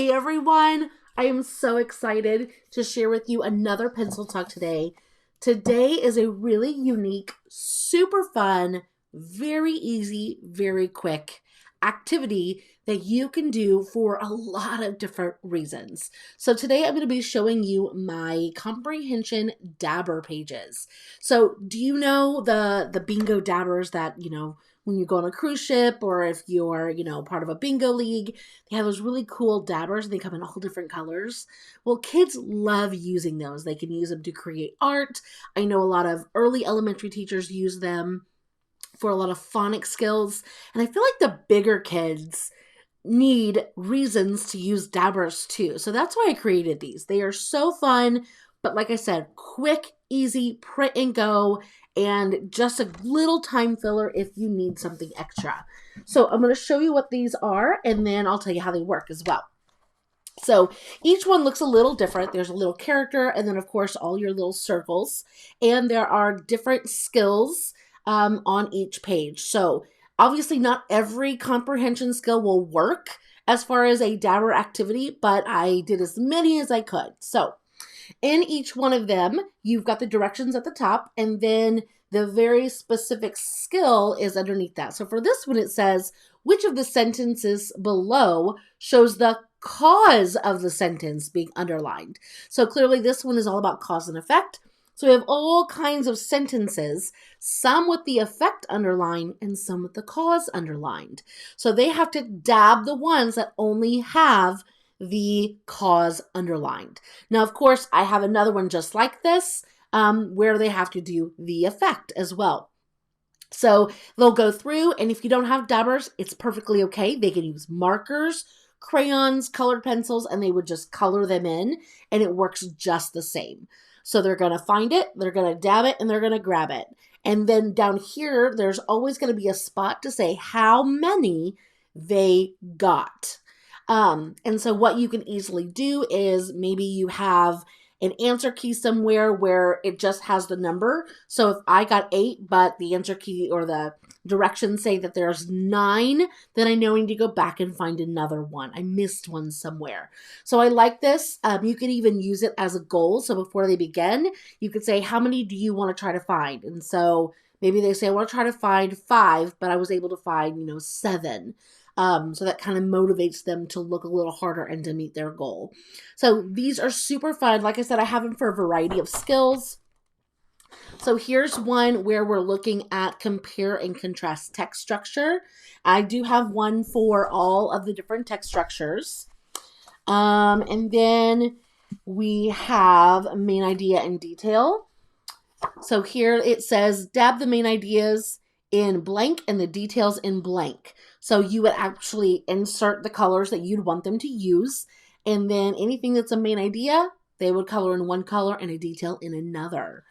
Hey everyone, I am so excited to share with you another pencil talk today. Today is a really unique, super fun, very easy, very quick activity that you can do for a lot of different reasons. So today I'm going to be showing you my Comprehension Dabber pages. So do you know the Bingo Dabbers that, when you go on a cruise ship or if you're, part of a bingo league, they have those really cool dabbers and they come in all different colors. Well, kids love using those. They can use them to create art. I know a lot of early elementary teachers use them for a lot of phonics skills. And I feel like the bigger kids need reasons to use dabbers too. So that's why I created these. They are so fun, but like I said, quick, easy, print and go, and just a little time filler if you need something extra. So I'm going to show you what these are, and then I'll tell you how they work as well. So each one looks a little different. There's a little character, and then of course all your little circles, and there are different skills on each page. So obviously not every comprehension skill will work as far as a dabber activity, but I did as many as I could. So in each one of them, you've got the directions at the top, and then the very specific skill is underneath that. So for this one, it says, which of the sentences below shows the cause of the sentence being underlined? So clearly this one is all about cause and effect. So we have all kinds of sentences, some with the effect underlined and some with the cause underlined. So they have to dab the ones that only have the cause underlined. Now, of course, I have another one just like this where they have to do the effect as well. So they'll go through, and if you don't have dabbers, it's perfectly okay. They can use markers, crayons, colored pencils, and they would just color them in, and it works just the same. So they're going to find it, they're going to dab it, and they're going to grab it. And then down here, there's always going to be a spot to say how many they got. And so what you can easily do is maybe you have an answer key somewhere where it just has the number. So if I got 8, but the answer key or the directions say that there's 9, then I know I need to go back and find another one. I missed one somewhere. So I like this. You can even use it as a goal. So before they begin, you could say, how many do you want to try to find? And so maybe they say, I want to try to find 5, but I was able to find, 7. So that kind of motivates them to look a little harder and to meet their goal. So these are super fun. Like I said, I have them for a variety of skills. So here's one where we're looking at compare and contrast text structure. I do have one for all of the different text structures. And then we have main idea and detail. So here it says, dab the main ideas in blank and the details in blank. So you would actually insert the colors that you'd want them to use. And then anything that's a main idea, they would color in one color and a detail in another.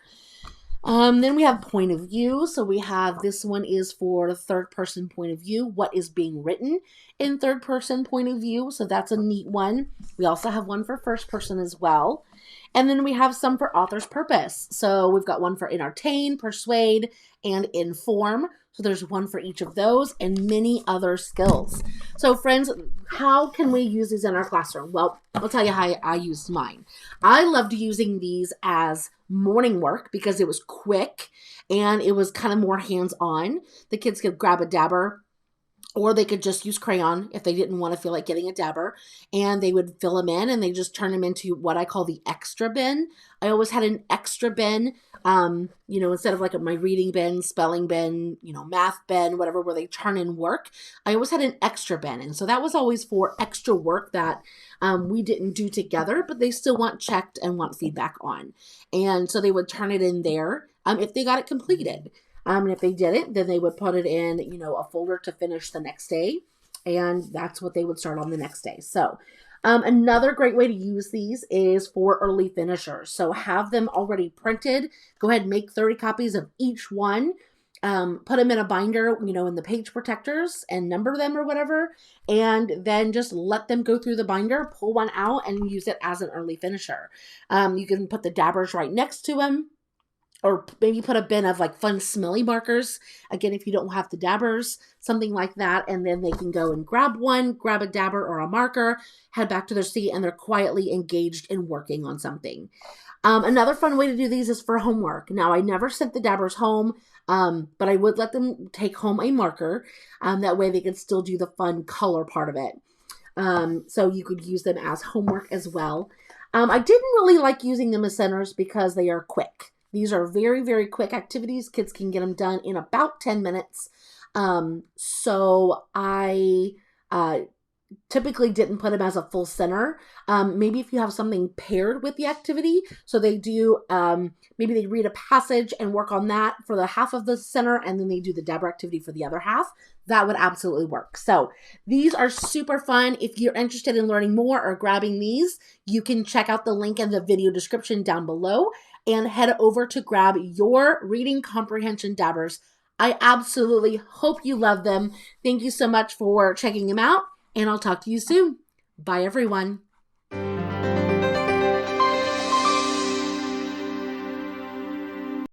Then we have point of view. So we have, this one is for the third person point of view. What is being written in third person point of view? So that's a neat one. We also have one for first person as well. And then we have some for author's purpose. So we've got one for entertain, persuade, and inform. So there's one for each of those and many other skills. So friends, how can we use these in our classroom? Well, I'll tell you how I used mine. I loved using these as morning work because it was quick and it was kind of more hands-on. The kids could grab a dabber, or they could just use crayon if they didn't want to feel like getting a dabber, and they would fill them in and they just turn them into what I call the extra bin. I always had an extra bin, instead of like my reading bin, spelling bin, math bin, whatever, where they turn in work. I always had an extra bin. And so that was always for extra work that we didn't do together, but they still want checked and want feedback on. And so they would turn it in there if they got it completed. And if they didn't, then they would put it in, a folder to finish the next day. And that's what they would start on the next day. So another great way to use these is for early finishers. So have them already printed. Go ahead and make 30 copies of each one. Put them in a binder, in the page protectors and number them or whatever. And then just let them go through the binder, pull one out and use it as an early finisher. You can put the dabbers right next to them. or maybe put a bin of like fun smelly markers. Again, if you don't have the dabbers, something like that. And then they can go and grab a dabber or a marker, head back to their seat, and they're quietly engaged in working on something. Another fun way to do these is for homework. Now, I never sent the dabbers home, but I would let them take home a marker. That way they could still do the fun color part of it. So you could use them as homework as well. I didn't really like using them as centers because they are quick. These are very, very quick activities. Kids can get them done in about 10 minutes. So I typically didn't put them as a full center. Maybe if you have something paired with the activity, so they do, maybe they read a passage and work on that for the half of the center, and then they do the dabber activity for the other half. That would absolutely work. So these are super fun. If you're interested in learning more or grabbing these, you can check out the link in the video description down below and head over to grab your reading comprehension dabbers. I absolutely hope you love them. Thank you so much for checking them out, and I'll talk to you soon. Bye, everyone.